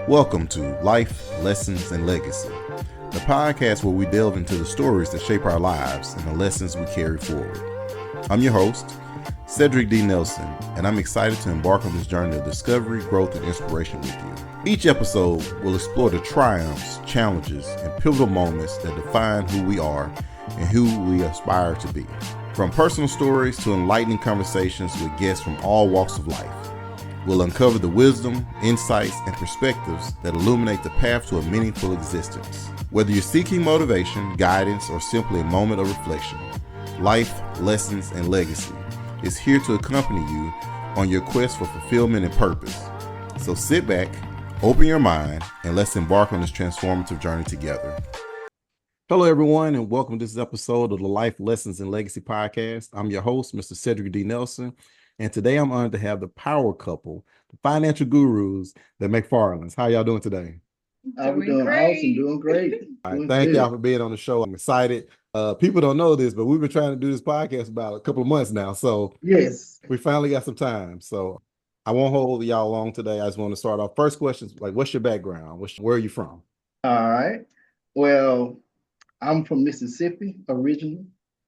Welcome to Life, Lessons, and Legacy, the podcast where we delve into the stories that shape our lives and the lessons we carry forward. I'm your host, Cedric D. Nelson, and I'm excited to embark on this journey of discovery, growth, and inspiration with you. Each episode will explore the triumphs, challenges, and pivotal moments that define who we are and who we aspire to be. From personal stories to enlightening conversations with guests from all walks of life, we'll uncover the wisdom, insights, and perspectives that illuminate the path to a meaningful existence. Whether you're seeking motivation, guidance, or simply a moment of reflection, Life, Lessons, and Legacy is here to accompany you on your quest for fulfillment and purpose. So sit back, open your mind, and let's embark on this transformative journey together. Hello, everyone, and welcome to this episode of the Life, Lessons, and Legacy podcast. I'm your host, Mr. Cedric D. Nelson, and today I'm honored to have the power couple, the financial gurus, the McFarlands. How y'all doing today? I'm doing awesome, doing great. All right, thank y'all for being on the show. I'm excited. People don't know this, but we've been trying to do this podcast about a couple of months now, so yes, we finally got some time. So I won't hold y'all long today. I just want to start off. First question, like, what's your background? Where are you from? All right. Well, I'm from Mississippi originally,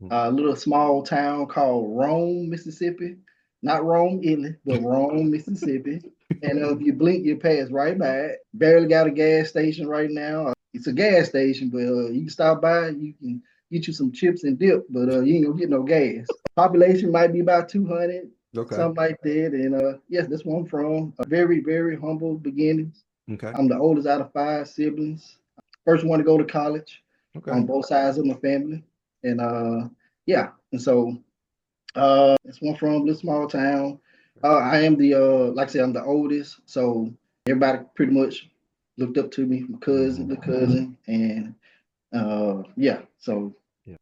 a little small town called Rome, Mississippi. Not Rome, Italy, but Rome, Mississippi. And if you blink, you pass right by it. Barely got a gas station right now. It's a gas station, but you can stop by, you can get you some chips and dip, but you ain't gonna get no gas. Population might be about 200, something like that. And yes, that's where I'm from. Very, very humble beginnings. Okay. I'm the oldest out of 5 siblings. First one to go to college on both sides of my family. And yeah, and so that's one from this small town. I am the like I said, I'm the oldest, so everybody pretty much looked up to me, my cousin, and yeah. So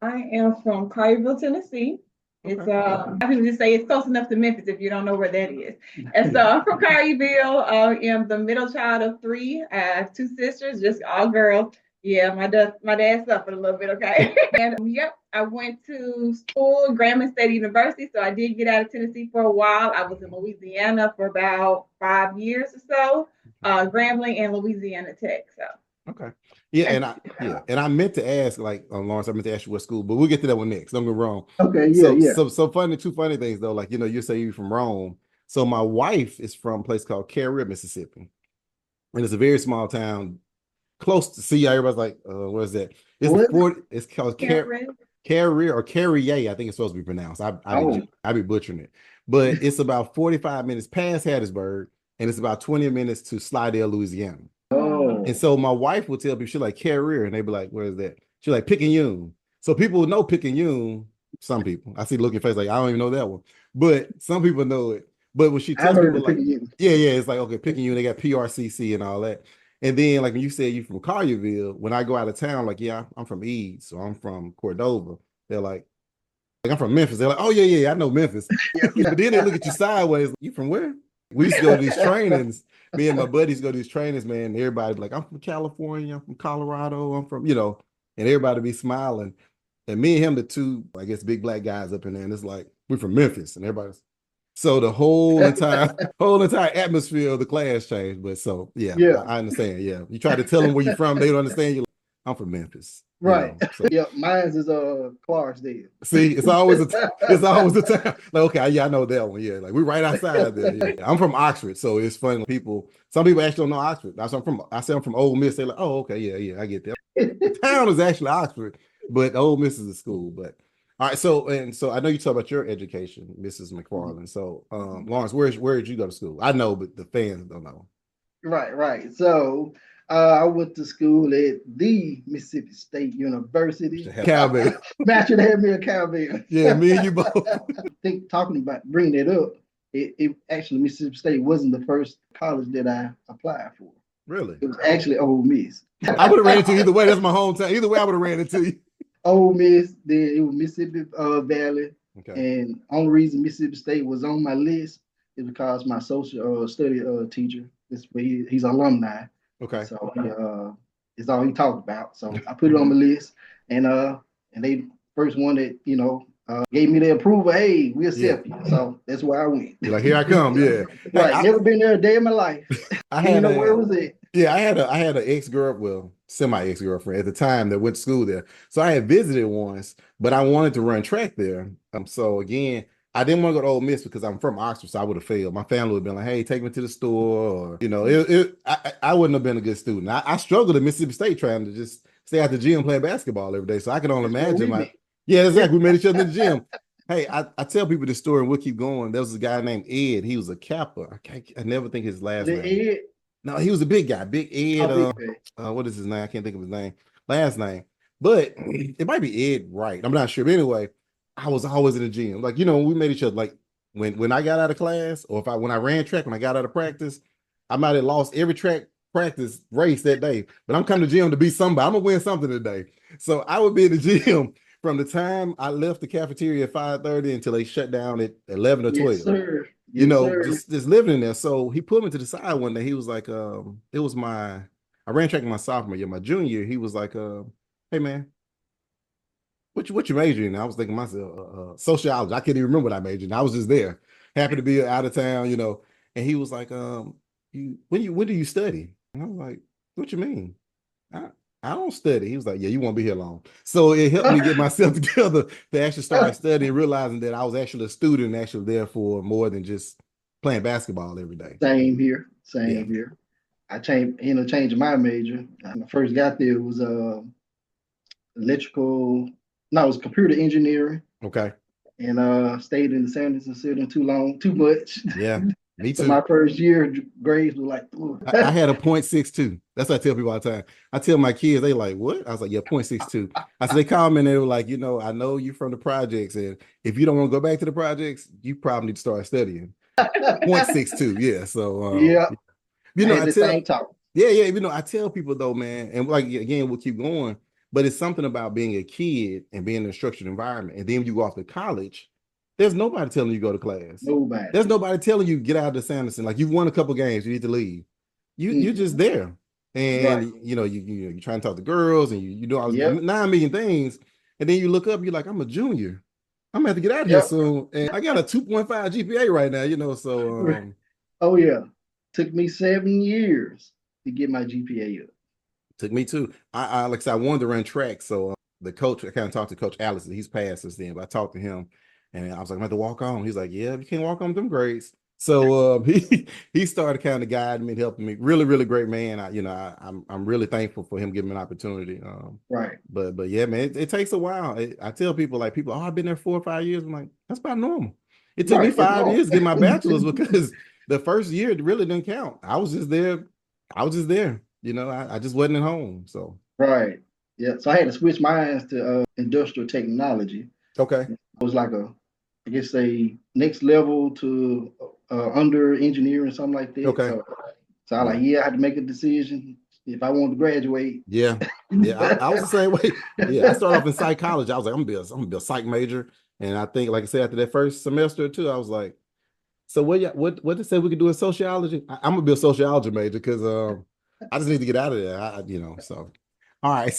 I am from Collierville, Tennessee. It's I can just say it's close enough to Memphis if you don't know where that is. And so I'm from Collierville. I am the middle child of 3. I have 2 sisters, just all girls. Yeah, my dad suffered a little bit, okay? And yep, I went to school at Grambling State University, so I did get out of Tennessee for a while. I was in Louisiana for about 5 years or so, Grambling and Louisiana Tech. So okay, yeah, and I meant to ask, like, Lawrence, I meant to ask you what school, but we'll get to that one next. Don't get me wrong. Okay, yeah. So funny, 2 funny things though. Like, you say you're from Rome. So my wife is from a place called Carrier, Mississippi, and it's a very small town. Close to see, everybody's like, what is that? It's called Carrier or Carrier, I think it's supposed to be pronounced. I be butchering it. But it's about 45 minutes past Hattiesburg, and it's about 20 minutes to Slidell, Louisiana. Oh. And so my wife would tell people, she's like, Carrier, and they'd be like, where is that? She's like, Picayune. So people would know Picayune. Some people. I see the look in your face like, I don't even know that one. But some people know it. But when she tells people, like, yeah, it's like, okay, Picayune, they got PRCC and all that. And then, like, when you say you're from Collierville, when I go out of town, like, yeah, I'm from Eads, so I'm from Cordova. They're like I'm from Memphis. They're like, oh, yeah, I know Memphis. But then they look at you sideways. You from where? We used to go to these trainings. Me and my buddies go to these trainings, man. And everybody be like, I'm from California. I'm from Colorado. I'm from, and everybody be smiling. And me and him, the 2, I guess, big black guys up in there. And it's like, we're from Memphis. And everybody's. So the whole entire atmosphere of the class changed. But so yeah, I understand. Yeah, you try to tell them where you're from, they don't understand. You, I'm from Memphis, right? So. Yeah, mine is Clarksdale. See, it's always a time. Like, okay, yeah, I know that one. Yeah, like we're right outside there. Yeah. I'm from Oxford, so it's funny. Some people actually don't know Oxford. I say I'm from Ole Miss. They're like, oh, okay, yeah, I get that. The town is actually Oxford, but Ole Miss is a school. But all right, so I know you talk about your education, Mrs. McFarland. So, Lawrence, where did you go to school? I know, but the fans don't know. Right. So, I went to school at the Mississippi State University. Cowbell. Match should have me a cowbell. Yeah, me and you both. I think talking about bringing it up, it actually Mississippi State wasn't the first college that I applied for. Really? It was actually Ole Miss. I would have ran into you either way. That's my hometown. Either way, I would have ran into you. Ole Miss, then it was Mississippi Valley. Okay. And only reason Mississippi State was on my list is because my social study teacher, he's alumni. Okay. So it's all he talked about. So I put it on my list, and they first one that gave me the approval. Hey, we accept you. So that's where I went. You're like, here I come. Yeah. Right. Never been there a day in my life. I didn't know where it was at. Yeah, I had an ex-girl, well, semi-ex-girlfriend at the time that went to school there. So I had visited once, but I wanted to run track there. So again, I didn't want to go to Ole Miss because I'm from Oxford, so I would have failed. My family would have been like, "Hey, take me to the store," or I wouldn't have been a good student. I struggled at Mississippi State trying to just stay at the gym playing basketball every day. So I can only That's where imagine we met. yeah, exactly. We met each other in the gym. Hey, I tell people this story and we'll keep going. There was a guy named Ed. He was a Kappa. I never think his last The name. Ed, No, he was a big guy, Big Ed. big man. What is his name? I can't think of his last name. But it might be Ed Wright. I'm not sure. But anyway, I was always in the gym. Like, we made each other. Like when I got out of class, or when I ran track, when I got out of practice, I might have lost every track practice race that day. But I'm coming to the gym to be somebody. I'm gonna win something today. So I would be in the gym from the time I left the cafeteria at 5:30 until they shut down at 11 or 12. Yes, sir. Yes, sir. Just living in there. So he pulled me to the side one day. He was like, it was I ran track in my sophomore year. My junior year, he was like, hey man, what you majoring in? I was thinking to myself, sociology. I can't even remember what I majored in. I was just there, happy to be out of town, And he was like, when do you study? And I was like, what you mean? I don't study. He was like, yeah, you won't be here long. So it helped me get myself together to actually start studying, realizing that I was actually a student, actually there for more than just playing basketball every day. Same here. Same here. I changed my major. When I first got there, it was electrical. No, it was computer engineering. Okay. And stayed in the Sanderson City too much. Yeah, me too. So my first year grades were like, I had a 0.62. That's what I tell people all the time. I tell my kids, they like, what? I was like, yeah, 0.62. I said, they call me and they were like, I know you from the projects, and if you don't want to go back to the projects, you probably need to start studying. 0.62, yeah. So yeah. I tell people though, man, and like again, we'll keep going, but it's something about being a kid and being in a structured environment, and then when you go off to college, there's nobody telling you go to class. Nobody. There's nobody telling you get out of the Sanderson. Like you've won a couple games, you need to leave. You're just there, and right. you're trying to talk to girls, and you do all 9 million things, and then you look up, you're like, I'm a junior. I'm gonna have to get out of here soon, and I got a 2.5 GPA right now. So oh yeah, took me 7 years to get my GPA up. Took me too. I like I said, I wanted to run track, so the coach, I kind of talked to Coach Allison. He's passed us then, but I talked to him, and I was like, I'm going to walk on. He's like, yeah, you can't walk on them grades. So he started kind of guiding me, helping me. Really, really great man. I'm really thankful for him giving me an opportunity. Right. But yeah, man, it takes a while. I tell people, oh, I've been there 4 or 5 years. I'm like, that's about normal. It took me 5 years to get my bachelor's because the first year it really didn't count. I was just there. I just wasn't at home. So right. Yeah. So I had to switch mine to industrial technology. Okay. It was like a next level to under engineering, something like that. Okay. So I I had to make a decision if I wanted to graduate. Yeah. I was the same way. Yeah, I started off in psychology. I was like, I'm gonna be a psych major, and I think, like I said, after that first semester or two, I was like, so what they said we could do in sociology? I'm gonna be a sociology major because I just need to get out of there. So all right.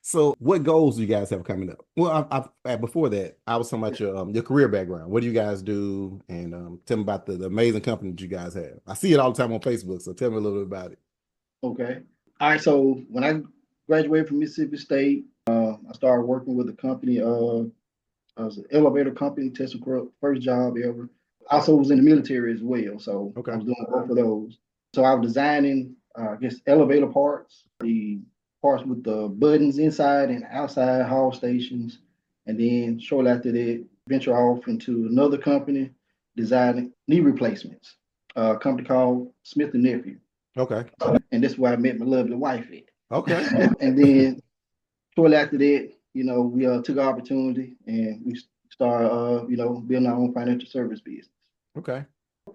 So what goals do you guys have coming up? Well, before that, I was talking about your career background. What do you guys do? And tell me about the amazing company that you guys have. I see it all the time on Facebook, so tell me a little bit about it. Okay. All right. So when I graduated from Mississippi State, I started working with a company. I was an elevator company, ThyssenKrupp, first job ever. Also was in the military as well, so I was doing both of those. So I was designing, elevator parts, the parts with the buttons inside and outside haul stations. And then shortly after that, venture off into another company designing knee replacements, a company called Smith & Nephew. Okay. And that's where I met my lovely wife at. Okay. And then shortly after that, we took our opportunity and we started, building our own financial service business. Okay.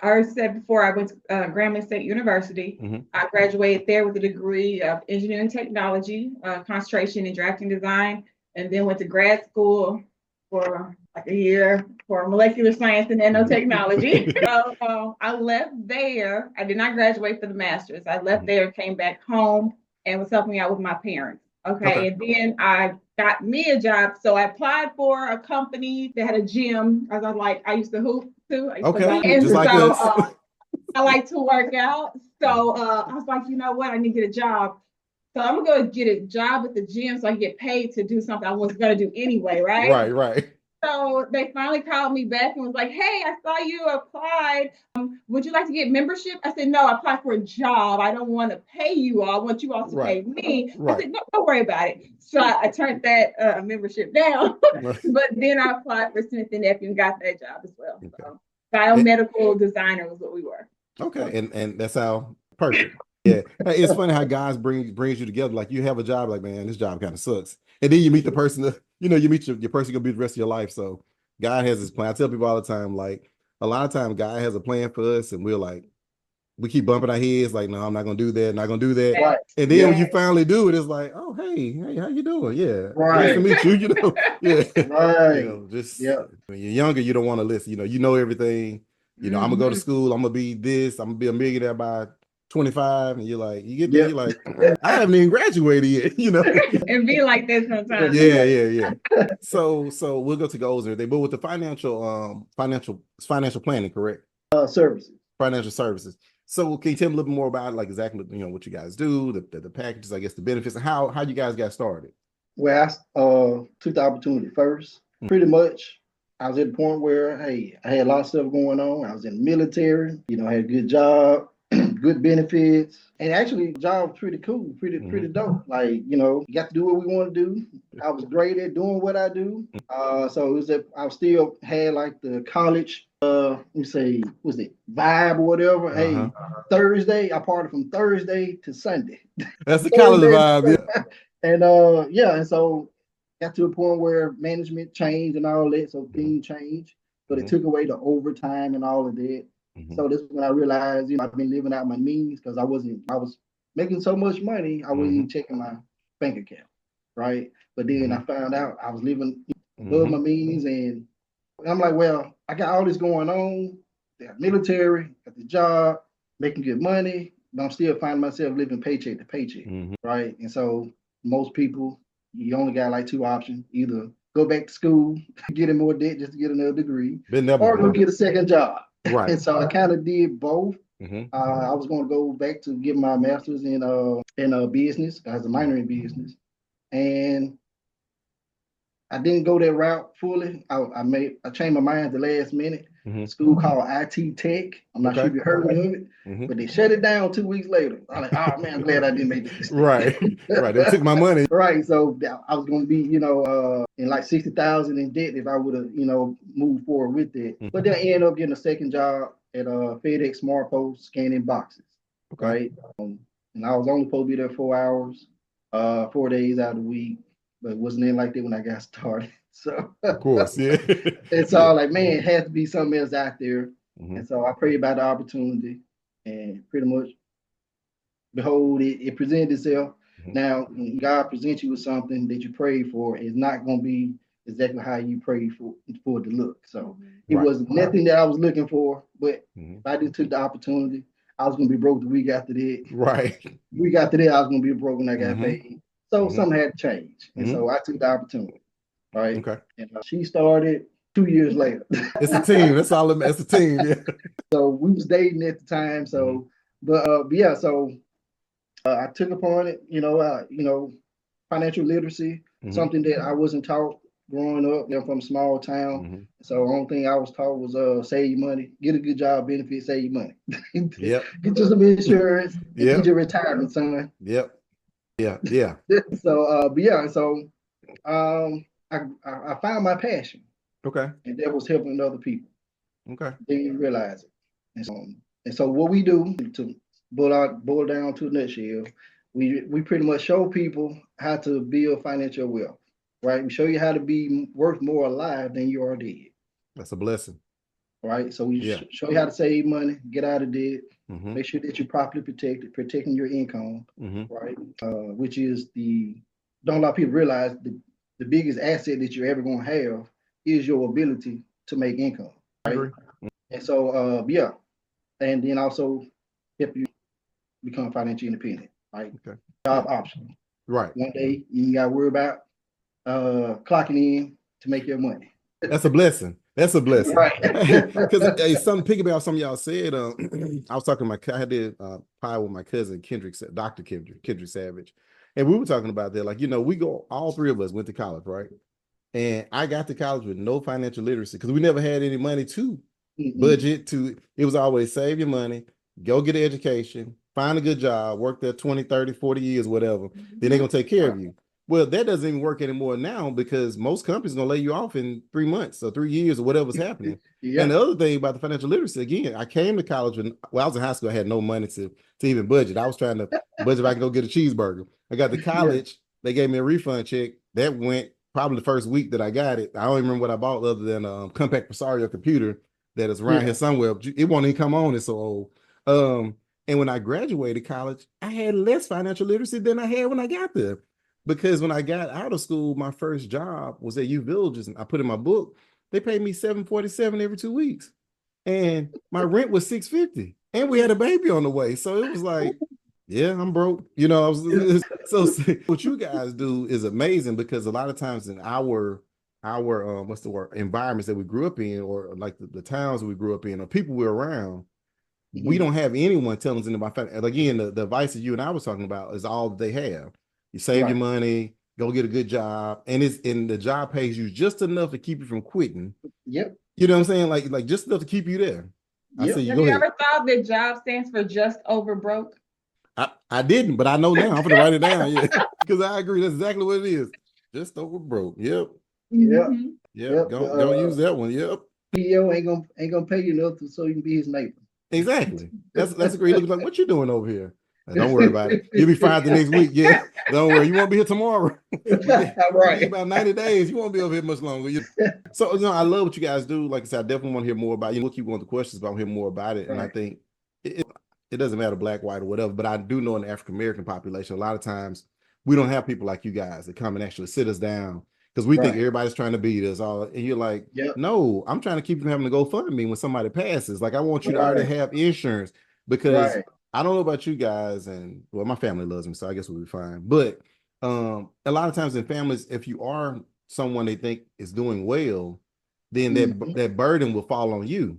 I said before, I went to Grambling State University. Mm-hmm. I graduated there with a degree of engineering technology, concentration in drafting design, and then went to grad school for like a year for molecular science and nanotechnology. So I left there. I did not graduate for the master's. I left there, came back home, and was helping out with my parents. Okay. And then I got me a job. So I applied for a company that had a gym. I used to hoop too. Okay. Just like us. I like to work out. So I was like, you know what? I need to get a job. So I'm gonna go get a job at the gym so I can get paid to do something I was gonna do anyway, right? Right. So they finally called me back and was like, hey, I saw you applied. Would you like to get membership? I said, no, I applied for a job. I don't want to pay you all. I want you all to pay me. I said, no, don't worry about it. So I turned that membership down. But then I applied for Smith and Nephew and got that job as well. Okay. So biomedical designer was what we were. Okay, and that's how perfect. Yeah, hey, it's funny how guys brings you together. Like you have a job, like man, this job kind of sucks, and then you meet the person that you meet your person gonna be the rest of your life. So God has his plan. I tell people all the time, like a lot of time, God has a plan for us, and we're like, we keep bumping our heads, like, no, I'm not gonna do that, not gonna do that. Right. And then when you finally do it, it's like, oh, hey, how you doing? Yeah, nice to meet you. Yeah, Right. just when you're younger, you don't want to listen. You know everything. I'm gonna go to school. I'm gonna be this. I'm gonna be a millionaire by 25, and you're like, you get there, you're like, I haven't even graduated yet, And be like that sometimes. Yeah. So we'll go to goals and everything, but with the financial planning, correct? Services. Financial services. So can you tell me a little bit more about like exactly what you guys do, the packages, I guess the benefits, and how you guys got started? Well, I took the opportunity first. Pretty much, I was at the point where, hey, I had a lot of stuff going on. I was in the military, I had a good job, good benefits, and actually, the job was pretty cool, pretty dope. Like, got to do what we want to do. I was great at doing what I do. So it was that I still had like the college, let me say, was it vibe or whatever? Hey, Thursday, I partied from Thursday to Sunday. That's the college vibe, yeah. And and so got to a point where management changed and all that, so things changed. So they took away the overtime and all of that. So this is when I realized, I've been living out my means because I was making so much money, I wasn't even checking my bank account, right? But then I found out I was living above my means, and I'm like, well, I got all this going on, got military, got the job, making good money, but I'm still finding myself living paycheck to paycheck, right? And so most people, you only got like two options: either go back to school, get in more debt just to get another degree, or go get a second job. Right. And so I kind of did both. I was going to go back to get my master's in business. I was a minor in business, and I didn't go that route fully. I changed my mind at the last minute. School called IT Tech. I'm not sure if you heard of it, but they shut it down 2 weeks later. I'm like, oh man, I'm glad I didn't make this. Right. They took my money. Right. So I was going to be, in like 60,000 in debt if I would have, moved forward with it. But then I ended up getting a second job at FedEx Smart Post scanning boxes. Okay. Right. And I was only supposed to be there 4 hours, 4 days out of the week. But it wasn't anything like that when I got started. So of course, yeah. And so I was like, man, it has to be something else out there. And so I prayed about the opportunity, and pretty much, behold, it presented itself. Now, when God presents you with something that you prayed for, it's not going to be exactly how you prayed for it to look. So it was nothing that I was looking for, but if I just took the opportunity, I was going to be broke the week after that. Right. The week after that, I was going to be broke when I got paid. So something had to change. And so I took the opportunity. Right. Okay. And she started 2 years later. It's a team. That's all. It's a team. Yeah. So we was dating at the time. So, but yeah. So I took upon it. Financial literacy, something that I wasn't taught growing up. I'm from a small town. So the only thing I was taught was save your money, get a good job, benefit, save your money. Yep. Get you some insurance. Yep. Get your retirement, son. Yep. Yeah. So I found my passion. Okay. And that was helping other people. Okay. Then you realize it. And so what we do, to boil down to a nutshell, we pretty much show people how to build financial wealth. Right? We show you how to be worth more alive than you are dead. That's a blessing. Right? So we show you how to save money, get out of debt, make sure that you're properly protecting your income, right? Which is don't a lot of people realize the biggest asset that you're ever going to have is your ability to make income, right? And so, and then also help you become financially independent, right? Okay. Job option. Right. One day you got to worry about clocking in to make your money. That's a blessing. That's a blessing. Right. Because hey, something piggyback off something y'all said. I was talking to I did pie with my cousin Kendrick, Dr. Kendrick Savage, and we were talking about that. Like, we go, all three of us went to college, right? And I got to college with no financial literacy because we never had any money to budget to. It was always save your money, go get an education, find a good job, work there 20, 30, 40 years, whatever. Then they're going to take care of you. Well, that doesn't even work anymore now because most companies are going to lay you off in 3 months or 3 years or whatever's happening. Yeah. And the other thing about the financial literacy, again, I came to college when I was in high school. I had no money to even budget. I was trying to budget if I can go get a cheeseburger. I got to college. They gave me a refund check. That went probably the first week that I got it. I don't even remember what I bought other than a compact Presario computer that is around here somewhere. It won't even come on. It's so old. And when I graduated college, I had less financial literacy than I had when I got there. Because when I got out of school, my first job was at 𝑭𝒐𝒍𝒍𝒐𝒘, and I put in my book, they paid me $747 every 2 weeks. And my rent was $650. And we had a baby on the way. So it was like, yeah, I'm broke. So what you guys do is amazing because a lot of times in our what's the word, environments that we grew up in, or like the towns we grew up in, or people we're around, we don't have anyone telling us anything about family. Again, the advice that you and I was talking about is all they have. You save your money, go get a good job, and the job pays you just enough to keep you from quitting. Yep. You know what I'm saying? Like just enough to keep you there. Yep. Have you ever thought that job stands for just over broke? I didn't, but I know now. I'm gonna write it down, because I agree. That's exactly what it is. Just over broke. Yep. Yep. Don't use that one. Yep. CEO ain't gonna pay you enough so you can be his neighbor. Exactly. That's a great look. Like, what you doing over here? Don't worry about it. You'll be fired the next week. Yeah. Don't worry. You won't be here tomorrow. Right. About 90 days. You won't be over here much longer. So, I love what you guys do. Like I said, I definitely want to hear more about you. We'll keep going to questions, but I want to hear more about it. And I think it doesn't matter black, white, or whatever, but I do know in the African-American population, a lot of times we don't have people like you guys that come and actually sit us down because we think everybody's trying to beat us all. And you're like, no, I'm trying to keep you from having to go fund me when somebody passes. Like, I want you to already have insurance because I don't know about you guys, and well, my family loves me, so I guess we'll be fine. But a lot of times in families, if you are someone they think is doing well, then that burden will fall on you.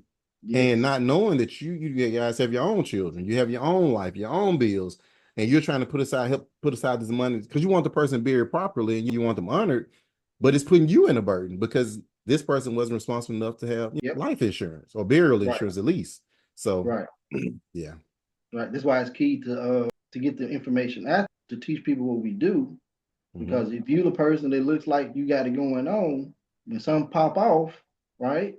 And not knowing that you guys have your own children, you have your own life, your own bills, and you're trying to help put aside this money because you want the person buried properly and you want them honored, but it's putting you in a burden because this person wasn't responsible enough to have life insurance or burial insurance at least. So yeah. Right. That's why it's key to get the information out to teach people what we do. Because if you're the person that looks like you got it going on, when something pop off, right,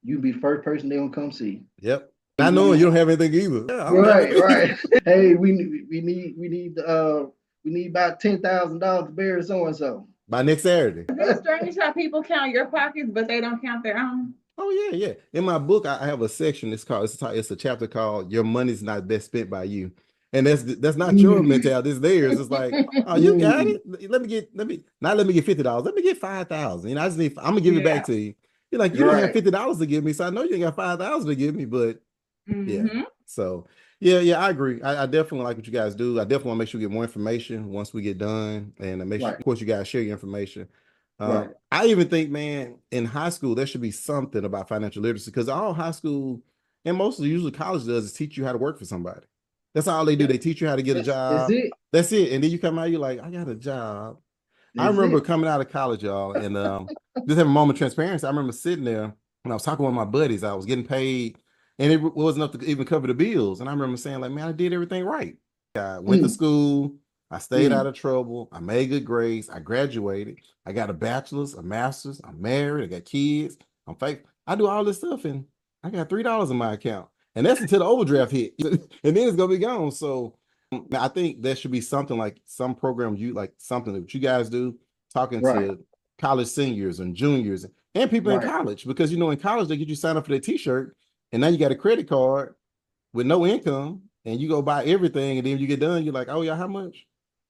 you be the first person they gonna come see. Yep. I know you don't have anything either. Yeah, right. Hey, we need about $10,000 to bury so and so by next Saturday. It's strange how people count your pockets, but they don't count their own. Oh yeah. In my book, I have a section. It's a chapter called "Your Money's Not Best Spent by You," and that's not your mentality. It's theirs. It's like, oh, you got it. Let me get $50. Let me get $5,000. I'm gonna give it back to you. You're like, you don't have $50 to give me, so I know you ain't got $5,000 to give me. But so I agree. I definitely like what you guys do. I definitely want to make sure we get more information once we get done, and make sure, of course, you guys share your information. I even think, man, in high school, there should be something about financial literacy because all high school and mostly usually college does is teach you how to work for somebody. That's all they do. They teach you how to get a job. That's it. And then you come out, you're like, I got a job. I remember coming out of college, y'all, and just having a moment of transparency. I remember sitting there when I was talking with my buddies. I was getting paid, and it wasn't enough to even cover the bills. And I remember saying, like, man, I did everything right. I went to school. I stayed out of trouble. I made good grades. I graduated. I got a bachelor's, a master's. I'm married. I got kids. I'm faithful. I do all this stuff, and I got $3 in my account. And that's until the overdraft hit. And then it's going to be gone. So I think there should be something like some program something that you guys do, talking to college seniors and juniors and people in college. Because, in college, they get you signed up for their T-shirt, and now you got a credit card with no income, and you go buy everything, and then when you get done, you're like, oh, yeah, how much?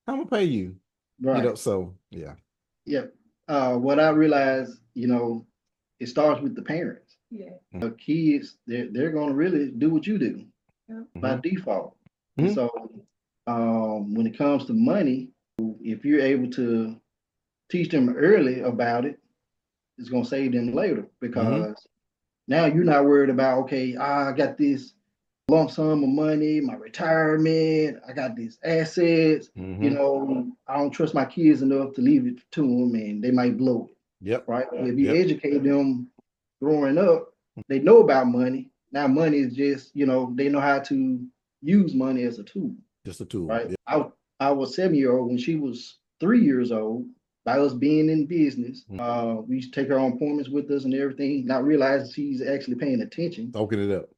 I'm gonna pay you. Right. So yeah. What I realized, it starts with the parents. Yeah. The kids, they're gonna really do what you do by default. So when it comes to money, if you're able to teach them early about it, is going to save them later, because now you're not worried about, okay, I got this lump sum of money, my retirement, I got these assets, you know, I don't trust my kids enough to leave it to them and they might blow it. Yep. Right. If you educate them growing up, they know about money. Now money is just, you know, they know how to use money as a tool. Just a tool. Right. Yep. I was 7-year-old when she was 3 years old. By us being in business, we used to take her on appointments with us and everything, not realizing she's actually paying attention. Open it up.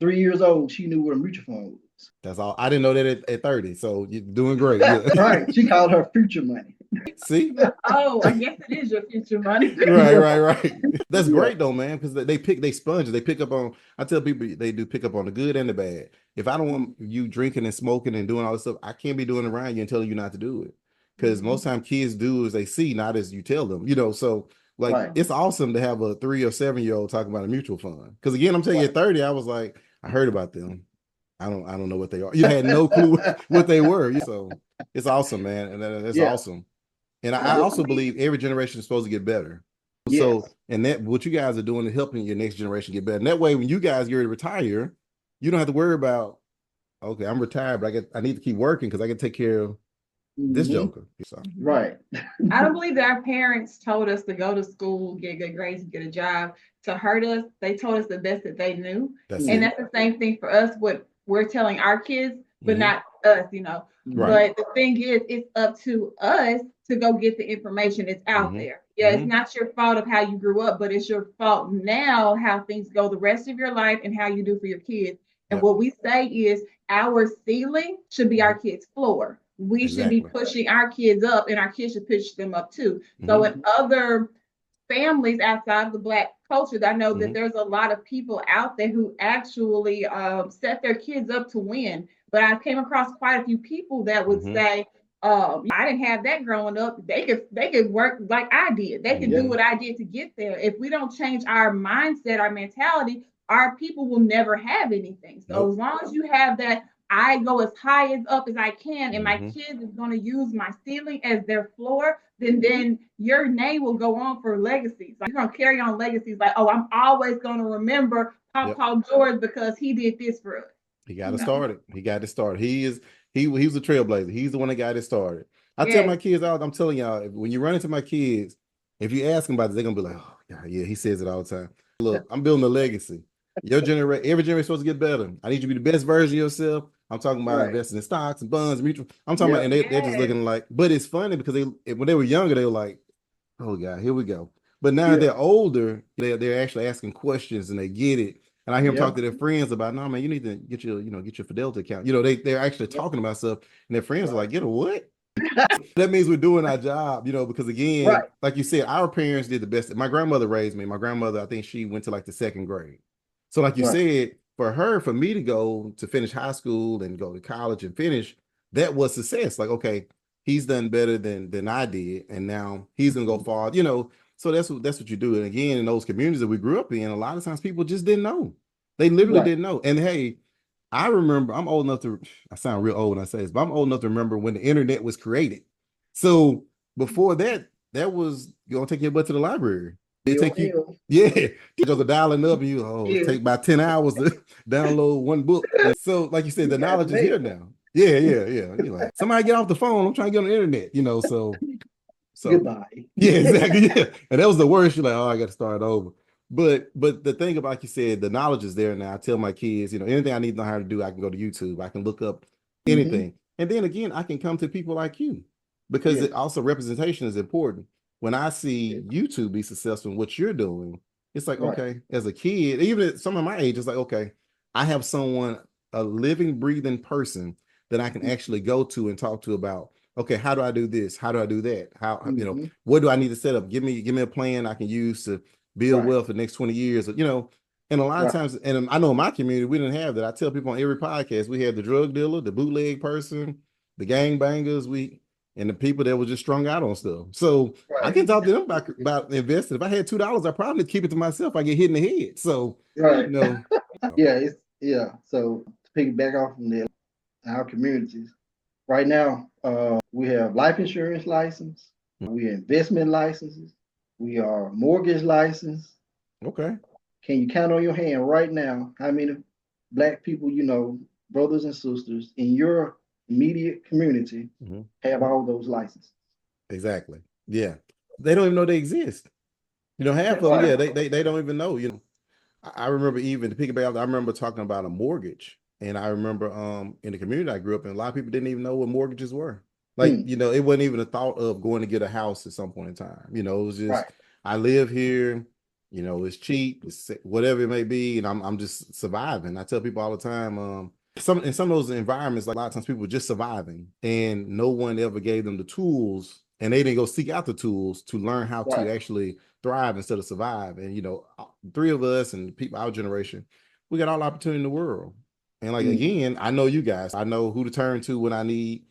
3 years old, she knew what a mutual fund was. That's all. I didn't know that at 30. So you're doing great. Yeah. Right. She called her future money. See? Oh, I guess it is your future money. Right. That's great though, man, because they sponges. They pick up on, I tell people they do pick up on the good and the bad. If I don't want you drinking and smoking and doing all this stuff, I can't be doing it around you and telling you not to do it. Because most time kids do as they see, not as you tell them, you know. So like it's awesome to have a 3 or 7-year-old talking about a mutual fund. Because again, I'm telling you, at 30, I was like, I heard about them. I don't know what they are. You had no clue what they were. So it's awesome, man. And that's awesome. And I also believe every generation is supposed to get better. Yes. So, and that what you guys are doing is helping your next generation get better. And that way, when you guys get ready to retire, you don't have to worry about, okay, I'm retired, but I need to keep working because I can take care of this joker. So. Right. I don't believe that our parents told us to go to school, get good grades, get a job to hurt us. They told us the best that they knew. That's the same thing for us, what we're telling our kids, but not us, you know. Right. But the thing is, it's up to us to go get the information. It's out there. Yeah, it's not your fault of how you grew up, but it's your fault now how things go the rest of your life and how you do for your kids. And what we say is our ceiling should be our kids' floor. We should be pushing our kids up, and our kids should push them up too. So in other families outside of the Black culture, I know that there's a lot of people out there who actually set their kids up to win. But I came across quite a few people that would say, I didn't have that growing up. They could work like I did. They could do what I did to get there. If we don't change our mindset, our mentality, our people will never have anything. So as long as you have that, I go as high as up as I can, and my kids is going to use my ceiling as their floor, then your name will go on for legacies. Like, you're going to carry on legacies like, oh, I'm always going to remember Papa George because he did this for us. He got it started. He got it started. He was a trailblazer. He's the one that got it started. I tell my kids out, I'm telling y'all, when you run into my kids, if you ask them about it, they're going to be like, oh, yeah, he says it all the time. Look, I'm building a legacy. Your generation, every generation is supposed to get better. I need you to be the best version of yourself. I'm talking about investing in stocks and bonds, mutual. I'm talking about, and they're just looking like, but it's funny because when they were younger, they were like, oh God, here we go. But now they're older, they're actually asking questions and they get it. And I hear them talk to their friends about, no, man, you need to get your Fidelity account. You know, they're actually talking about stuff, and their friends are like, get a what? That means we're doing our job, you know, because again, like you said, our parents did the best. My grandmother raised me. My grandmother, I think she went to like the 2nd grade. So like you said, for me to go to finish high school and go to college and finish, that was success. Like, okay, he's done better than I did, and now he's gonna go far, you know. So that's what you do. And again, in those communities that we grew up in, a lot of times people just didn't know. They literally didn't know. And hey, I remember, I'm old enough to, I sound real old when I say this, but I'm old enough to remember when the internet was created. So before that was, you're gonna take your butt to the library. They take you, just dialing up, and you take about 10 hours to download one book. And so, like you said, the knowledge is here now. Yeah. You're like, somebody get off the phone. I'm trying to get on the internet, you know. So goodbye. Yeah, exactly. Yeah, and that was the worst. You're like, oh, I got to start over. But the thing about, like you said, the knowledge is there now. I tell my kids, you know, anything I need to know how to do, I can go to YouTube. I can look up anything, and then again, I can come to people like you, because it also, representation is important. When I see YouTube be successful in what you're doing, it's like, okay, as a kid, even at some of my age, it's like, okay, I have someone, a living, breathing person that I can actually go to and talk to about, okay, how do I do this? How do I do that? How, you know, what do I need to set up? Give me a plan I can use to build wealth for the next 20 years, you know. And a lot of times, and I know in my community, we didn't have that. I tell people on every podcast, we had the drug dealer, the bootleg person, the gangbangers, and the people that were just strung out on stuff. So I can talk to them about investing. If I had $2, I'd probably keep it to myself. I get hit in the head. So, you know. So to piggyback off from there, our communities, right now, we have life insurance license, we have investment licenses, We are mortgage licensed. Okay. Can you count on your hand right now how many Black people, brothers and sisters in your immediate community have all those licenses? Exactly. Yeah. They don't even know they exist. Half of them, yeah, they don't even know. I remember even to pick it up, I remember talking about a mortgage. And I remember in the community I grew up in, a lot of people didn't even know what mortgages were. Like, it wasn't even a thought of going to get a house at some point in time. It was just, I live here, it's cheap, it's whatever it may be, and I'm just surviving. I tell people all the time, in some of those environments, like a lot of times people were just surviving and no one ever gave them the tools, and they didn't go seek out the tools to learn how to actually thrive instead of survive. And three of us and people our generation, we got all the opportunity in the world. And like again, I know you guys, I know who to turn to when I need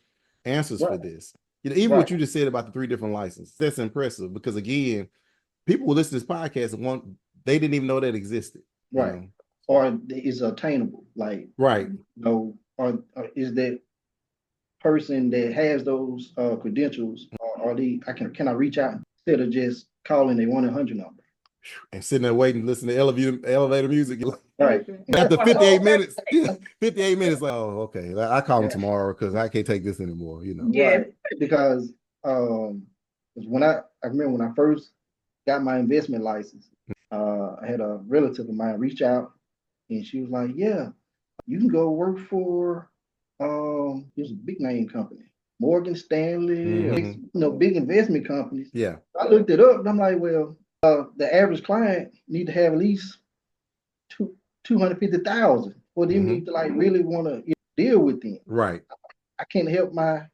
answers for this. Even what you just said about the 3 different licenses, that's impressive, because again, people will listen to this podcast and they didn't even know that existed. Or is attainable, like or is that person that has those credentials, or can I reach out instead of just calling a 1-800 number and sitting there waiting, listening to elevator music. Right. After 58 minutes, 58 minutes, like, oh, okay, I call them tomorrow because I can't take this anymore. Right. Because when I remember when I first got my investment license, I had a relative of mine reach out, and she was like, "Yeah, you can go work for there's a big name company, Morgan Stanley, big investment companies." Yeah. I looked it up, and I'm like, well, the average client need to have at least 250,000 for them need to really want to deal with them. Right. I can't help my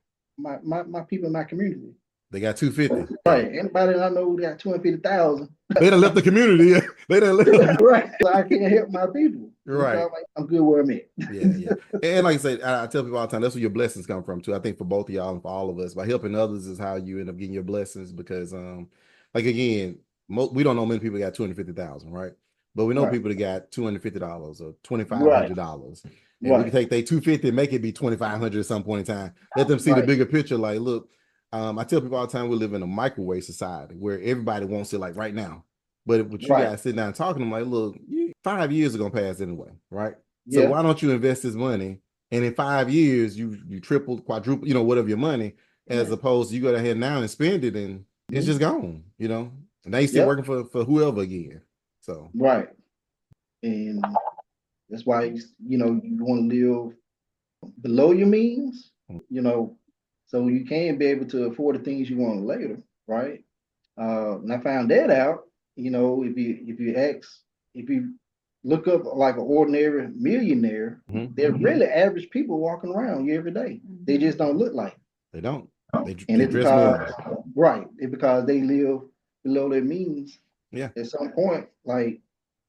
people in my community. They got 250. Right. Anybody I know got 250,000. They done left the community. They done left. Right. So I can't help my people. Right. I'm good where I'm at. Yeah. And like I say, I tell people all the time, that's where your blessings come from too. I think for both of y'all and for all of us, by helping others is how you end up getting your blessings, because like again, we don't know many people got 250,000, right? But we know people that got $250 or $2,500. And we can take their 250 and make it be 2,500 at some point in time. Let them see the bigger picture. Like, look, I tell people all the time, we live in a microwave society where everybody wants it like right now. But with you guys sitting down and talking, I'm like, look, 5 years are gonna pass anyway, right? So why don't you invest this money? And in 5 years, you triple, quadruple, whatever your money, as opposed to you go ahead now and spend it and it's just gone, And now you still working for whoever again. So and that's why you want to live below your means, so you can be able to afford the things you want later, right? And I found that out, if you look up like an ordinary millionaire, they're really average people walking around here every day. They just don't look like it. They don't. They it's because it's because they live below their means. Yeah. At some point, they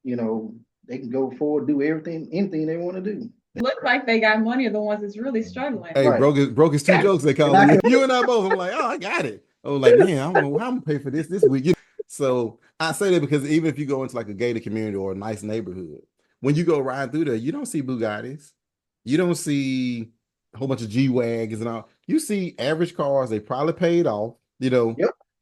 can go forward, do anything they want to do. Look like they got money are the ones that's really struggling. Hey, broke his 2 jokes, they call it. You and I both. I'm like, oh, I got it. I was like, man, I don't know how I'm gonna pay for this week. So I say that because even if you go into like a gated community or a nice neighborhood, when you go ride through there, you don't see Bugattis, you don't see a whole bunch of G-Wagons and all. You see average cars. They probably paid off. You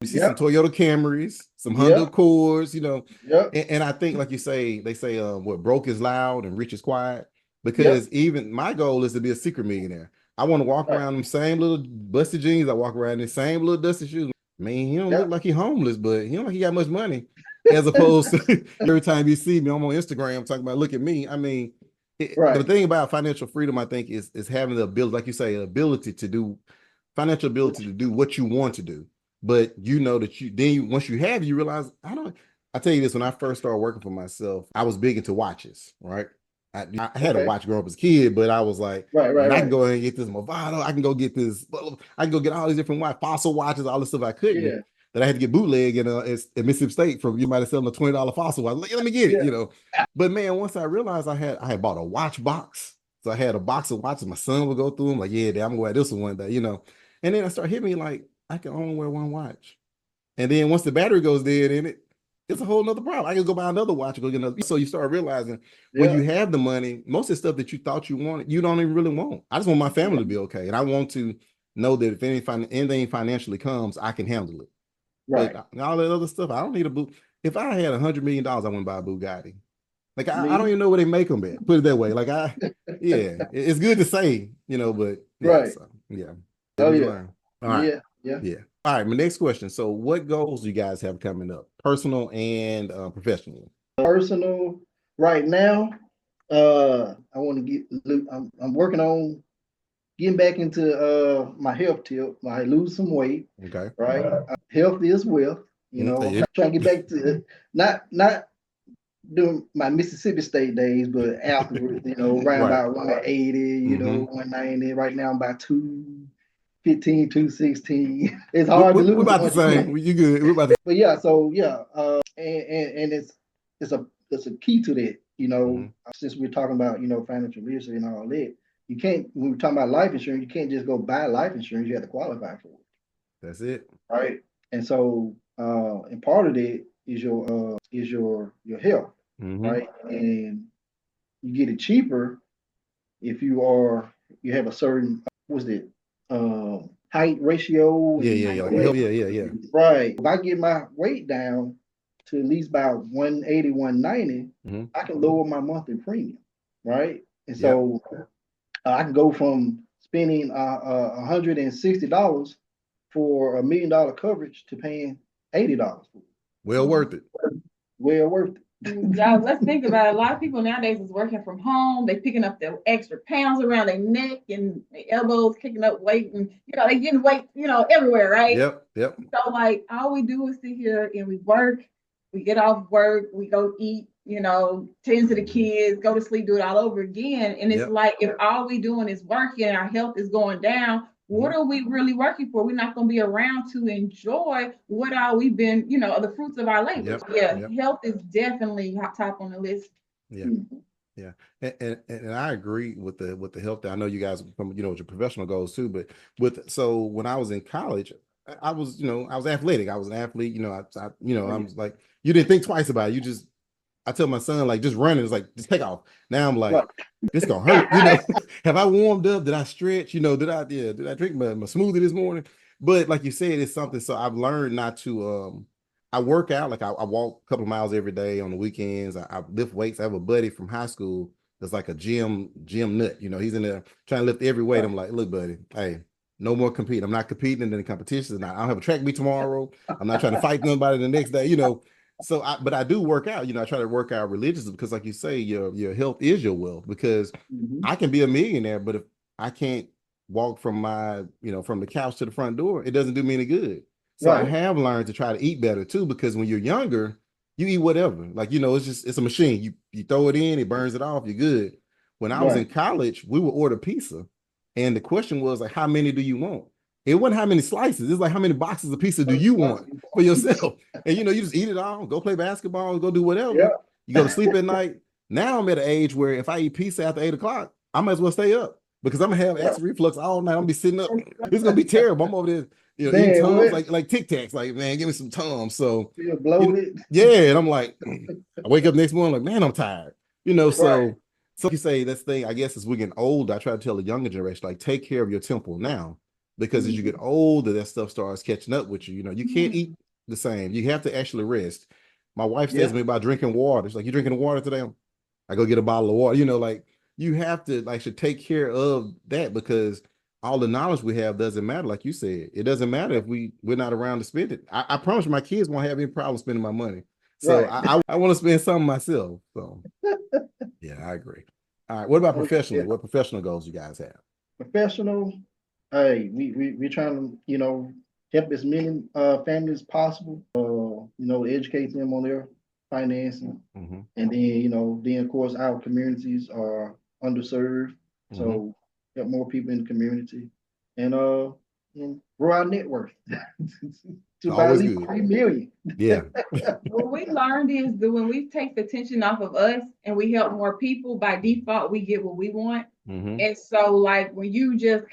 see some Toyota Camrys, some Honda Accords. And I think, like you say, they say what broke is loud and rich is quiet. Because even my goal is to be a secret millionaire. I want to walk around them same little busted jeans. I walk around in the same little dusty shoes. Man, he don't look like he's homeless, but he don't like he got much money. As opposed to every time you see me, I'm on Instagram talking about, look at me. I mean, the thing about financial freedom, I think, is having the ability, like you say, financial ability to do what you want to do. But that once you have, you realize, I tell you this, when I first started working for myself, I was big into watches, right? I had a watch growing up as a kid, but I was like, I can go ahead and get this Movado. I can go get this. I can go get all these different Fossil watches, all this stuff I couldn't. That I had to get bootleg at Mississippi State from you might have selling a $20 Fossil watch. Let me get it, But man, once I realized I had bought a watch box, so I had a box of watches. My son would go through them, like, yeah, Dad, I'm gonna wear this one day, And then I started hitting me like, I can only wear one watch. And then once the battery goes dead in it, it's a whole nother problem. I can go buy another watch and go get another. So you start realizing when you have the money, most of the stuff that you thought you wanted, you don't even really want. I just want my family to be okay. And I want to know that if anything financially comes, I can handle it. Right. But all that other stuff, I don't need a boot. If I had $100 million, I wouldn't buy a Bugatti. Like I don't Me. even know where they make them at. Put it that way. Like yeah, it's good to say, but yeah, Right. so yeah, Oh we yeah. learn. All right, Yeah. Yeah. yeah. All right. My next question. So, what goals do you guys have coming up, personal and professional? Personal right now. I want to get. I'm working on getting back into my health tip. I lose some weight. Okay. Right. Health is wealth. Yeah. Trying to get back to not doing my Mississippi State days, but afterwards, around Right. about 180, Mhm. 190. Right now I'm about 215, 216. It's We, hard to we, we're lose about the once again. same. You good? We're about the. But yeah, so yeah, and it's a key to that, Mhm. since we're talking about, financial literacy and all that. You can't, when we're talking about life insurance, you can't just go buy life insurance, you have to qualify for it. That's it. Right. And so and part of it is your health, Mhm. right? And you get it cheaper if you have a certain what's it height ratio Yeah, and yeah, yeah. Like help. Yeah, yeah, yeah. right. If I get my weight down to at least about 180, 190, Mhm. I can lower my monthly premium, right? And Yep. so I can go from spending $160 for $1 million coverage to paying $80 for it. Well worth it. Well worth it. Y'all, let's think about it. A lot of people nowadays is working from home. They picking up their extra pounds around their neck and their elbows, kicking up weight, and they getting weight, everywhere, right? Yep. Yep. So like all we do is sit here and we work, we get off work, we go eat, tend to the kids, go to sleep, do it all over again. And it's Yep. like if all we doing is working and our health is going down, what are we really working for? We're not going to be around to enjoy what all we've been, the fruits of our labor. Yep. Yeah, Yep. health is definitely top on the list. Yeah. Yeah, and I agree with the health. I know you guys from with your professional goals too, but so when I was in college, I was I was athletic. I was an athlete. I was like you didn't think twice about it. You just I tell my son like just running is like just take off. Now I'm like this gonna hurt. Have I warmed up? Did I stretch? Did I drink my smoothie this morning? But like you said, it's something. So I've learned not to I work out, like I walk a couple of miles every day on the weekends. I lift weights. I have a buddy from high school that's like a gym nut. He's in there trying to lift every weight. I'm like, look, buddy, hey, no more competing. I'm not competing in the competitions. I don't have a track meet tomorrow. I'm not trying to fight nobody the next day. So but I do work out. I try to work out religiously because, like you say, your health is your wealth. Because I can be a millionaire, but if I can't walk from from the couch to the front door, it doesn't do me any good. So I have learned to try to eat better too, because when you're younger, you eat whatever. Like, it's a machine. You throw it in, it burns it off, you're good. When I was in college, we would order pizza. And the question was like, how many do you want? It wasn't how many slices. It's like, how many boxes of pizza do you want for yourself? And you just eat it all, go play basketball, go do whatever. Yeah. You go to sleep at night. Now I'm at an age where if I eat pizza after 8 o'clock, I might as well stay up because I'm gonna have acid reflux all night. I'm gonna be sitting up. It's gonna be terrible. I'm over there eating Tums like Tic Tacs, like, man, give me some Tums. So you're bloated. Yeah, and I'm like, I wake up next morning like, man, I'm tired. So you say this thing, I guess as we get older, I try to tell the younger generation, like, take care of your temple now, because as you get older, that stuff starts catching up with you. You can't eat the same. You have to actually rest. My wife says to me about drinking water. She's like, you drinking water today? I go get a bottle of water. Like, you have to should take care of that, because all the knowledge we have doesn't matter. Like you said, it doesn't matter if we're not around to spend it. I promise my kids won't have any problem spending my money. So I want to spend something myself. So yeah, I agree. All right. What about professionally? What professional goals you guys have? Professional, hey, we're trying to, help as many families as possible, educate them on their financing. And then of course our communities are underserved. So help more people in the community and grow our net worth to about at least 3 million. Yeah. What we learned is that when we take the attention off of us and we help more people, by default, we get what we want. And so like when you just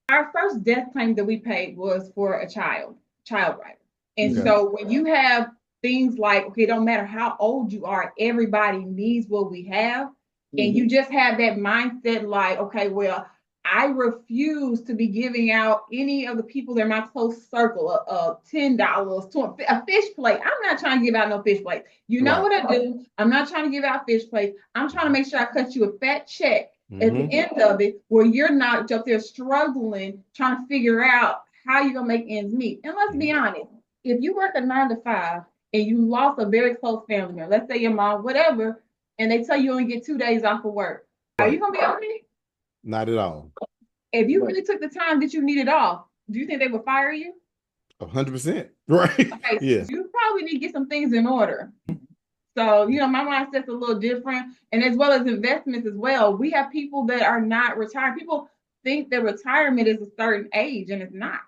our first death claim that we paid was for a child right. And so when you have things like, okay, it don't matter how old you are, everybody needs what we have. And you just have that mindset like, okay, well, I refuse to be giving out any of the people that are my close circle of $10 to a fish plate. I'm not trying to give out no fish plate. You know what I do? I'm not trying to give out fish plates. I'm trying to make sure I cut you a fat check at the end of it, where you're not up there struggling trying to figure out how you're gonna make ends meet. And let's be honest, if you work a 9 to 5 and you lost a very close family member, let's say your mom, whatever, and they tell you only get 2 days off of work, are you gonna be okay? Not at all. If you really took the time that you needed off, do you think they would fire you? 100%. Right. Okay, Yeah. so you probably need to get some things in order. So, you know, my mindset's a little different. And as well as investments as well. We have people that are not retired. People think that retirement is a certain age, and it's not.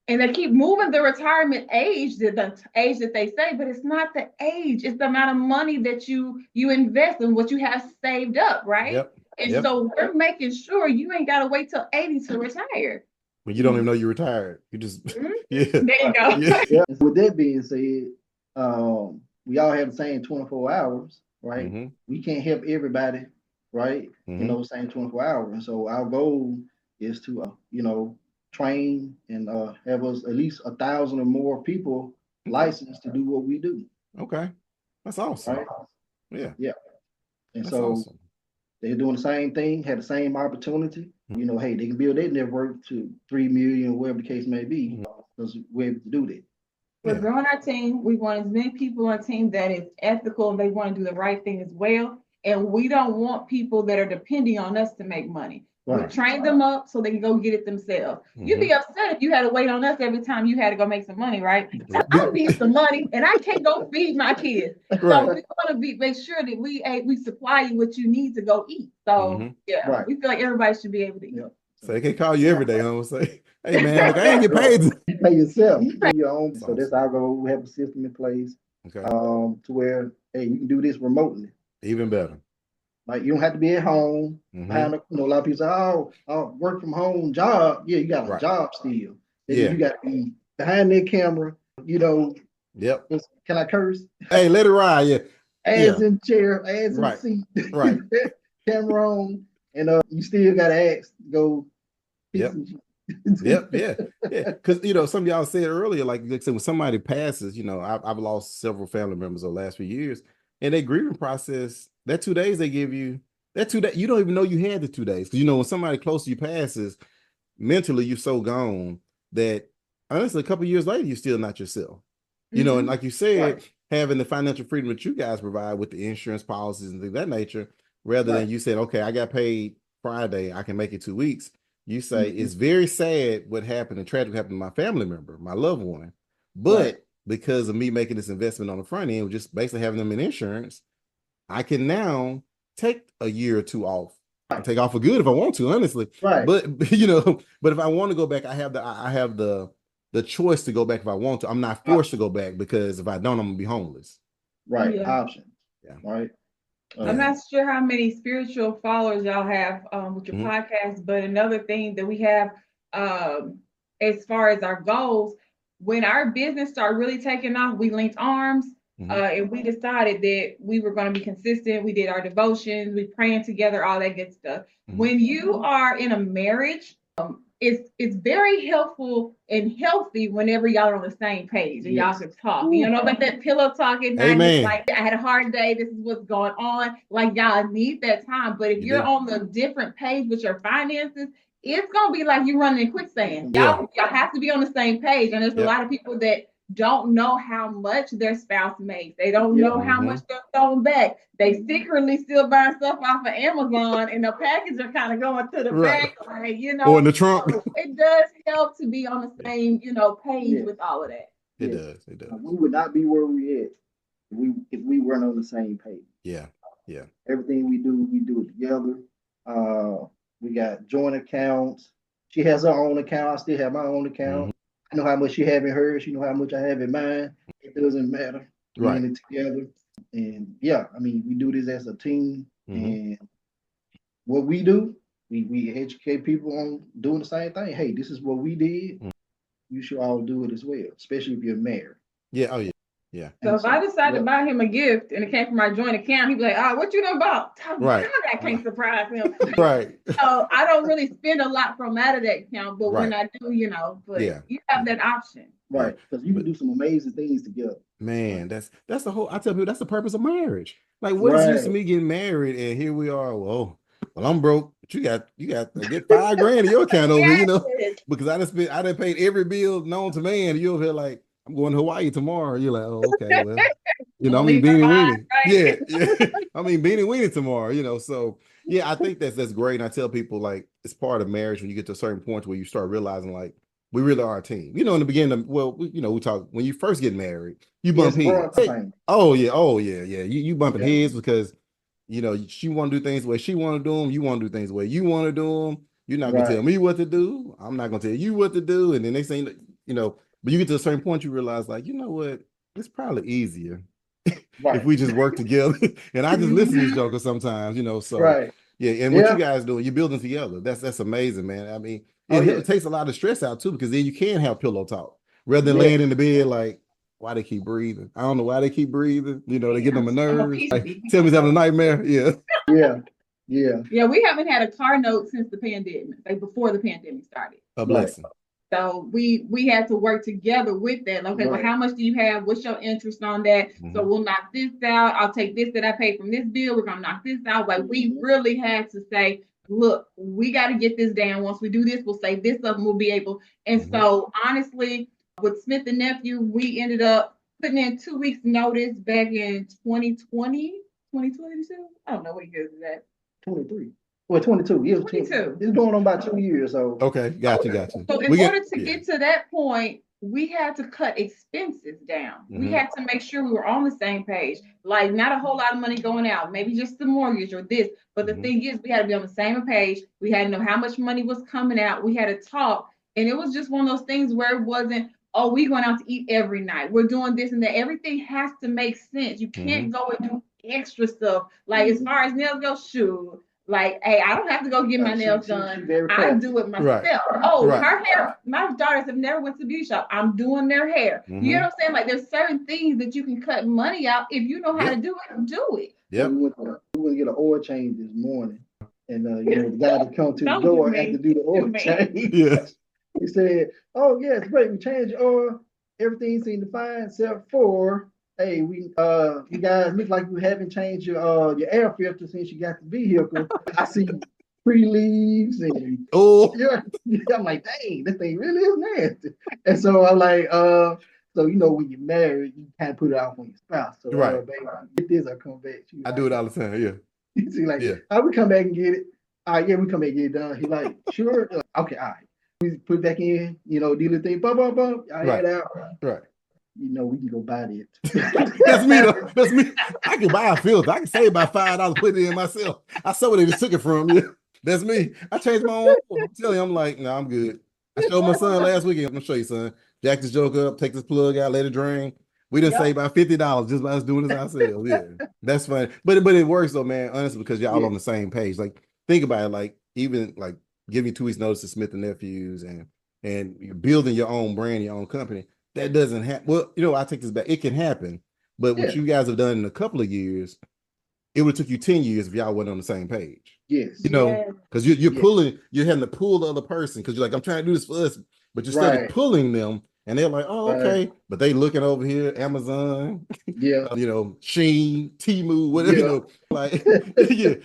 And they keep moving the retirement age, the age that they say, but it's not the age. It's the amount of money that you invest in what you have saved up, right? Yep. And so we're making sure you ain't got to wait till 80 to retire. When you don't even know you're retired. You just, yeah. There you go. Yeah. With that being said, we all have the same 24 hours, right? We can't help everybody, right? In those same 24 hours. And so our goal is to, you know, train and have us at least 1,000 or more people licensed to do what we do. Okay. That's awesome. Right? Yeah. Yeah. And that's so awesome. They're doing the same thing, had the same opportunity. You know, hey, they can build their network to 3 million, whatever the case may be, because we're able to do that. We're growing our team. We want as many people on our team that is ethical and they want to do the right thing as well. And we don't want people that are depending on us to make money. We train them up so they can go get it themselves. You'd be upset if you had to wait on us every time you had to go make some money, right? I need some money and I can't go feed my kids. So we want to make sure that we supply you what you need to go eat. So we feel like everybody should be able to eat. So they can call you every day, huh? Say, hey man, look, I ain't get paid. You pay yourself. You pay your own. So that's our goal. We have a system in place to where, hey, you can do this remotely. Even better. Like you don't have to be at home. Behind a lot of people say, oh, work from home job. Yeah, you got a job still. You got to be behind that camera, you know. Yep. Can I curse? Hey, let it ride. Yeah. Ass in chair, ass in seat. Right. Camera on. And you still got to ask, go. Yeah. Because, you know, some of y'all said earlier, like I said, when somebody passes, you know, I've lost several family members over the last few years, and their grieving process, that 2 days they give you, that 2 days, you don't even know you had the 2 days. Because, you know, when somebody close to you passes, mentally you're so gone that honestly, a couple of years later, you're still not yourself. You know, and like you said, having the financial freedom that you guys provide with the insurance policies and things of that nature, rather than you said, okay, I got paid Friday, I can make it 2 weeks. You say it's very sad what happened and tragic happened to my family member, my loved one. But because of me making this investment on the front end, just basically having them in insurance, I can now take a year or two off. I take off for good if I want to, honestly. But you know, but if I want to go back, I have the choice to go back if I want to. I'm not forced to go back, because if I don't, I'm gonna be homeless. Option. I'm not sure how many spiritual followers y'all have with your podcast, but another thing that we have as far as our goals, when our business started really taking off, we linked arms and we decided that we were going to be consistent. We did our devotions, we praying together, all that good stuff. When you are in a marriage, it's very helpful and healthy whenever y'all are on the same page and y'all can talk. You know, like that pillow talking. Like, I had a hard day. This is what's going on. Like, y'all need that time. But if you're on the different page with your finances, it's gonna be like you running in quicksand. Y'all have to be on the same page. And there's a lot of people that don't know how much their spouse makes. They don't know how much they're throwing back. They secretly still buying stuff off of Amazon, and the package are kind of going to the back, like, you know, or in the trunk. So it does help to be on the same, you know, page with all of that. It does. We would not be where we at if we weren't on the same page. Everything we do it together. We got joint accounts. She has her own account. I still have my own account. I know how much she have in hers. She know how much I have in mine. It doesn't matter. We're in it together. And I mean, we do this as a team. And what we do, we educate people on doing the same thing. Hey, this is what we did. You should all do it as well, especially if you're married. Yeah. So if I decide to buy him a gift and it came from my joint account, he'd be like, "Oh, what you done bought?" Right. I can't surprise him. Right. So I don't really spend a lot from out of that account, but when Right. I do, you Yeah. have that option. Right. Because you can do some amazing things together. Man, that's the whole. I tell people that's the purpose of marriage. Like, what is Right. use of me getting married and here we are? Well, I'm broke, but you got to get $5,000 in your account over here, you know, because I done paid every bill known to man. You're over here like, I'm going to Hawaii tomorrow. You're like, oh, okay, well, you know, I mean, beanie weenie, right? yeah. I mean, beanie weenie tomorrow, you know. So yeah, I think that's great. And I tell people like it's part of marriage when you get to a certain point where you start realizing like we really are a team. You know, in the beginning, we talk when you first get married, you bump heads. Hey, oh yeah. You bumping heads because you know she want to do things the way she want to do them. You want to do things the way you want to do them. You're not gonna tell me what to do. I'm not gonna tell you what to do. And then they say, you know, but you get to a certain point, you realize like, you know what, it's probably easier if we just work together. And I just listen to these jokers sometimes, you know. So yeah, and what you guys doing, you're building together. That's amazing, man. I mean, it takes a lot of stress out too, because then you can have pillow talk rather than laying in the bed like, why they keep breathing? I don't know why they keep breathing. You know, they get on my nerves. Like, tell me he's having a nightmare. Yeah. Yeah, we haven't had a car note since the pandemic, like before the pandemic started. A blessing. So we had to work together with that. Okay, well, how much do you have? What's your interest on that? So we'll knock this out. I'll take this that I paid from this bill. We're gonna knock this out. Like we really had to say, look, we got to get this down. Once we do this, we'll save this up and we'll be able. And so honestly, with Smith and Nephew, we ended up putting in 2 weeks notice back in 2020, 2022. I don't know what year is that. 23. Well, 22. Yeah, 22. It's going on about 2 years. So okay, gotcha. So in order to get to that point, we had to cut expenses down. We had to make sure we were on the same page. Like not a whole lot of money going out, maybe just the mortgage or this. But the thing is, we had to be on the same page. We had to know how much money was coming out. We had to talk, and it was just one of those things where it wasn't, oh, we're going out to eat every night. We're doing this and that. Everything has to make sense. You can't go and do extra stuff. Like as far as nails go, shoot. Like, hey, I don't have to go get my nails done. I do it myself. Her hair, my daughters have never went to the beauty shop. I'm doing their hair. You know what I'm saying? Like, there's certain things that you can cut money out. If you know how to do it. Yep. We went to get an oil change this morning. And, you know, the guy that come to the door had to do the oil change. He said, oh, yeah, it's great. We changed your oil. Everything seemed fine except for, hey, you guys look like you haven't changed your air filter since you got the vehicle. I see tree leaves and I'm like, dang, this thing really is nasty. And so I'm like, so you know when you're married, you can't put it out on your spouse. So baby, get this, I come back. I do it all the time, See, like, I would come back and get it. All right, we come back and get it done. He like, sure, okay, all right. We put it back in, you know, do the thing, I had it out. Right. You know, we can go buy it. That's me though. That's me. I can buy a filter. I can save about $5, put it in myself. I saw where they just took it from. That's me. I changed my own. I'm telling you, I'm like, no, I'm good. I showed my son last weekend. I'm gonna show you, son. Jack this joke up, take this plug out, let it drain. We done save about $50 just by us doing this ourselves. That's funny. But it works though, man. Honestly, because y'all on the same page. Like, think about it. Like, even like giving 2 weeks notice to Smith and Nephews and you're building your own brand, your own company. That doesn't happen. Well, you know, I take this back. It can happen, but what you guys have done in a couple of years, it would have took you 10 years if y'all weren't on the same page. Yes. You know, because you're pulling, you're having to pull the other person because you're like, I'm trying to do this for us, but you're still pulling them, and they're like, oh, okay, but they looking over here, Amazon, you know, Shein, Temu, whatever, you know, like,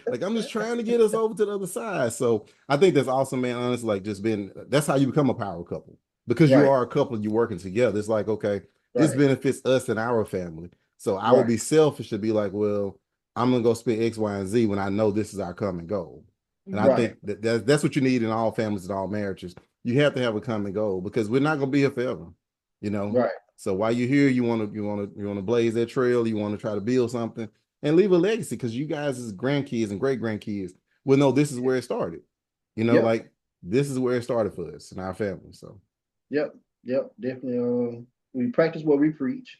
like I'm just trying to get us over to the other side. So I think that's awesome, man. Honestly, like that's how you become a power couple. Because you are a couple and you're working together. It's like, okay, this benefits us and our family. So I would be selfish to be like, well, I'm going to go spend X, Y, and Z when I know this is our common goal. And I think that's what you need in all families and all marriages. You have to have a common goal because we're not going to be here forever, you know? Right. So while you're here, you want to blaze that trail. You want to try to build something and leave a legacy because you guys as grandkids and great grandkids will know this is where it started. You know, like this is where it started for us and our family. So. Yep, definitely. We practice what we preach.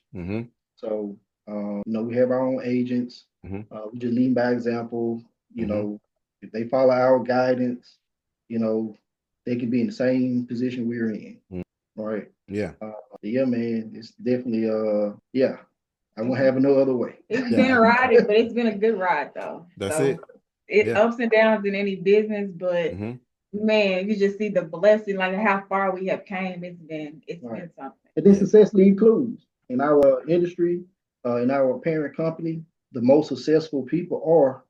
So, you know, we have our own agents. We just lead by example. You know, if they follow our guidance, you know, they could be in the same position we're in. Right. Yeah. Man, it's definitely, I won't have it no other way. It's been a ride, but it's been a good ride though. That's it. It's ups and downs in any business, but man, you just see the blessing, like how far we have came. It's been something. And then success leaves clues. In our industry, in our parent company, the most successful people are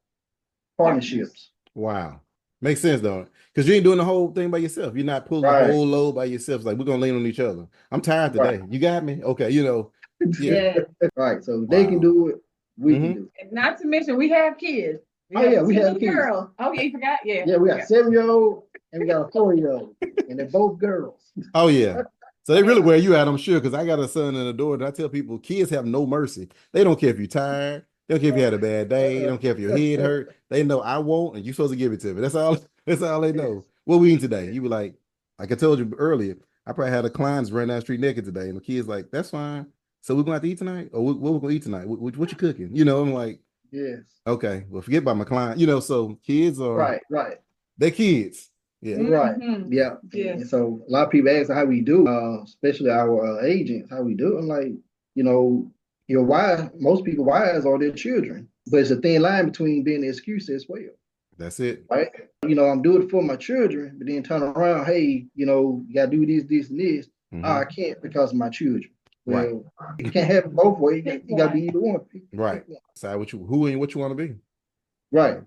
partnerships. Wow. Makes sense though. Because you ain't doing the whole thing by yourself. You're not pulling the whole load by yourself. It's like, we're gonna lean on each other. I'm tired today. You got me? Okay, you know. Yeah. Right. So they can do it, we can do it. And not to mention we have kids. We have kids. Girls. Oh yeah, you forgot? Yeah. Yeah, we got a 7-year-old and we got a 4-year-old. And they're both girls. Oh yeah. So they really wear you out, I'm sure, because I got a son and a daughter. I tell people, kids have no mercy. They don't care if you're tired. They don't care if you had a bad day. They don't care if your head hurt. They know I won't, and you're supposed to give it to me. That's all they know. What we eating today? You were like I told you earlier, I probably had a clients run down the street naked today, and the kid's like, that's fine. So we're going to have to eat tonight? Or what we're going to eat tonight? What you cooking? You know, I'm like, yes. Okay, well, forget about my client. You know, so kids are right. They're kids. Yeah. Right. Yeah. And so a lot of people ask how we do, especially our agents, how we do. I'm like, you know, your wives, most people wives are their children, but it's a thin line between being an excuse as well. That's it. Right. You know, I'm doing it for my children, but then turn around, hey, you know, you gotta do this, and this. I can't because of my children. Well, you can't have it both ways. You gotta be either one. Right. Decide what you want to be. Right.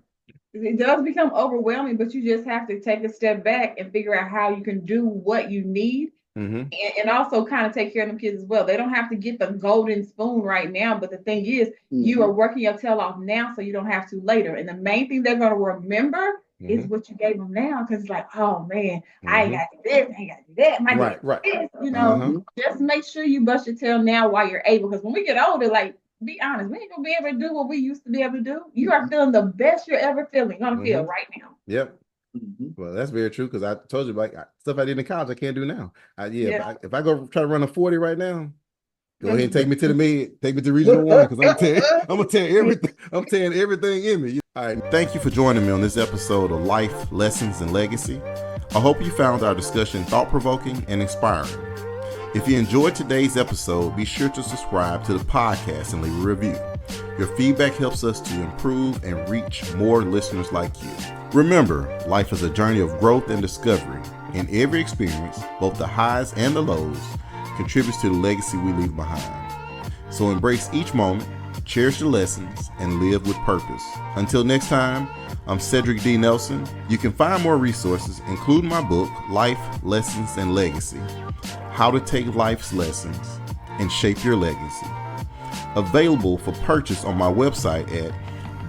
It does become overwhelming, but you just have to take a step back and figure out how you can do what you need. And also kind of take care of them kids as well. They don't have to get the golden spoon right now, but the thing is, you are working your tail off now so you don't have to later. And the main thing they're going to remember is what you gave them now, because it's like, oh man, I ain't got to do this, I ain't got to do that. My this, you know, just make sure you bust your tail now while you're able, because when we get older, like, be honest, we ain't gonna be able to do what we used to be able to do. You are feeling the best you're ever feeling, gonna feel right now. Yep. Well, that's very true, because I told you, like, stuff I did in college I can't do now. If I go try to run a 40 right now, go ahead and take me to the med, take me to Regional 1, because I'm gonna tell everything. I'm telling everything in me. All right. Thank you for joining me on this episode of Life, Lessons, and Legacy. I hope you found our discussion thought-provoking and inspiring. If you enjoyed today's episode, be sure to subscribe to the podcast and leave a review. Your feedback helps us to improve and reach more listeners like you. Remember, life is a journey of growth and discovery, and every experience, both the highs and the lows, contributes to the legacy we leave behind. So embrace each moment, cherish the lessons, and live with purpose. Until next time, I'm Cedric D. Nelson. You can find more resources, including my book, Life, Lessons, and Legacy: How to Take Life's Lessons and Shape Your Legacy. Available for purchase on my website at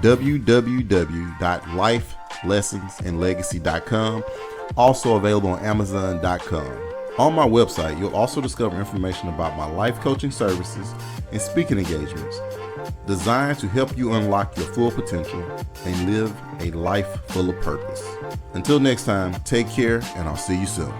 www.lifelessonsandlegacy.com. Also available on Amazon.com. On my website, you'll also discover information about my life coaching services and speaking engagements designed to help you unlock your full potential and live a life full of purpose. Until next time, take care, and I'll see you soon.